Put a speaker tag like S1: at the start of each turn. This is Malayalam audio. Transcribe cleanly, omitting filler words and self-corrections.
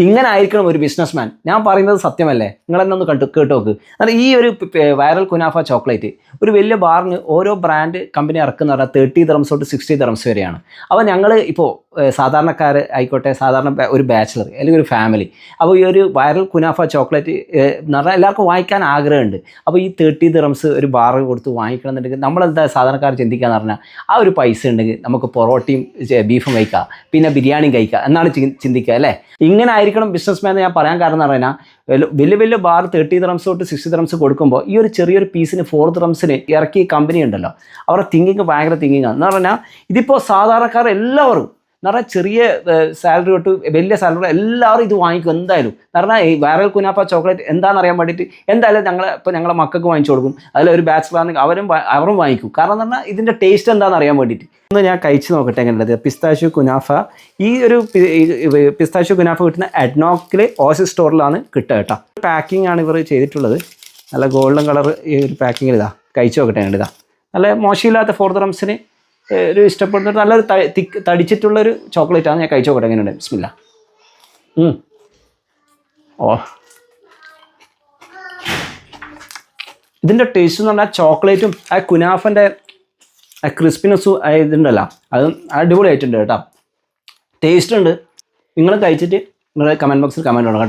S1: ഇങ്ങനെ ആയിരിക്കണം ഒരു ബിസിനസ്മാൻ. ഞാൻ പറയുന്നത് സത്യമല്ലേ? നിങ്ങളെന്നൊന്ന് കേട്ട് നോക്ക്. എന്നാൽ ഈ ഒരു വൈറൽ കുനാഫ ചോക്ലേറ്റ് ഒരു വലിയ ബാറിന് ഓരോ ബ്രാൻഡ് കമ്പനി ഇറക്കുന്ന പറഞ്ഞാൽ 30 dirhams തൊട്ട് 60 dirhams വരെയാണ്. അപ്പോൾ ഞങ്ങൾ ഇപ്പോൾ സാധാരണക്കാർ ആയിക്കോട്ടെ, സാധാരണ ഒരു ബാച്ചിലർ അല്ലെങ്കിൽ ഒരു ഫാമിലി, അപ്പോൾ ഈ ഒരു വൈറൽ കുനാഫ ചോക്ലേറ്റ് എന്ന് പറഞ്ഞാൽ എല്ലാവർക്കും വാങ്ങിക്കാൻ ആഗ്രഹമുണ്ട്. അപ്പോൾ ഈ 30 dirhams ഒരു ബാർ കൊടുത്ത് വാങ്ങിക്കണം എന്നുണ്ടെങ്കിൽ നമ്മളെന്താ സാധാരണക്കാർ ചിന്തിക്കാന്ന് പറഞ്ഞാൽ ആ ഒരു പൈസ ഉണ്ടെങ്കിൽ നമുക്ക് പൊറോട്ടയും ബീഫും കഴിക്കാം, പിന്നെ ബിരിയാണിയും കഴിക്കാം എന്നാണ് ചിന്തിക്കുക അല്ലേ? ഇങ്ങനെ ആയിരിക്കണം ബിസിനസ്മാൻ എന്ന് ഞാൻ പറയാൻ കാരണം എന്ന് പറഞ്ഞാൽ വലിയ വലിയ ബാർ 30 dirhams തൊട്ട് 60 dirhams കൊടുക്കുമ്പോൾ ഈ ഒരു ചെറിയൊരു പീസിന് 4 dirhams ഇറക്കിയ കമ്പനി ഉണ്ടല്ലോ, അവരുടെ തിങ്കിങ് ഭയങ്കര തിങ്കിങ്ങാണ്. എന്ന് പറഞ്ഞാൽ ഇതിപ്പോൾ സാധാരണക്കാർ എല്ലാവരും എന്ന് പറഞ്ഞാൽ ചെറിയ സാലറി തൊട്ട് വലിയ സാലറി എല്ലാവരും ഇത് വാങ്ങിക്കും എന്തായാലും. എന്ന് പറഞ്ഞാൽ ഈ വൈറൽ കുനാഫ ചോക്ലേറ്റ് എന്താണെന്ന് അറിയാൻ വേണ്ടിയിട്ട് എന്തായാലും ഞങ്ങളെ മക്കൾക്ക് വാങ്ങിച്ചു കൊടുക്കും. അതിൽ ഒരു ബാച്ചിലർ ആണെങ്കിൽ അവരും വാങ്ങിക്കും. കാരണം എന്ന് പറഞ്ഞാൽ ഇതിൻ്റെ ടേസ്റ്റ് എന്താണെന്ന് അറിയാൻ വേണ്ടിയിട്ട്. ഒന്ന് ഞാൻ കഴിച്ച് നോക്കട്ടെ എങ്ങനെയുള്ളത്. പിസ്താഷ്യോ കുനാഫ, ഈ ഒരു പിസ്താഷ്യോ കുനാഫ കിട്ടുന്ന അഡ്നോക്കിൽ ഓസിസ് സ്റ്റോറിലാണ് കിട്ടുക കേട്ടോ. പാക്കിംഗ് ആണ് ഇവർ ചെയ്തിട്ടുള്ളത്. നല്ല ഗോൾഡൻ കളർ ഈ ഒരു പാക്കിങ്ങിൽ ഇതാ. കഴിച്ച് നോക്കട്ടെ എങ്ങനെ ഇതാ. നല്ല മോശമില്ലാത്ത 4 dirhams ഒരു ഇഷ്ടപ്പെടുന്ന നല്ലൊരു തടിച്ചിട്ടുള്ളൊരു ചോക്ലേറ്റാണ്. ഞാൻ കഴിച്ചു നോക്കട്ടെ എങ്ങനെയുണ്ട്. ബിസ്മില്ലാ. ഓ, ഇതിൻ്റെ ടേസ്റ്റ് എന്ന് പറഞ്ഞാൽ ചോക്ലേറ്റും ആ കുനാഫൻ്റെ ആ ക്രിസ്പിനെസ്സും ഇതുണ്ടല്ലോ, അതും അടിപൊളിയായിട്ടുണ്ട് കേട്ടോ. ടേസ്റ്റ് ഉണ്ട്. നിങ്ങൾ കഴിച്ചിട്ട് നിങ്ങളുടെ കമൻറ്റ് ബോക്സിൽ കമൻറ്റ് ചെയ്യണം.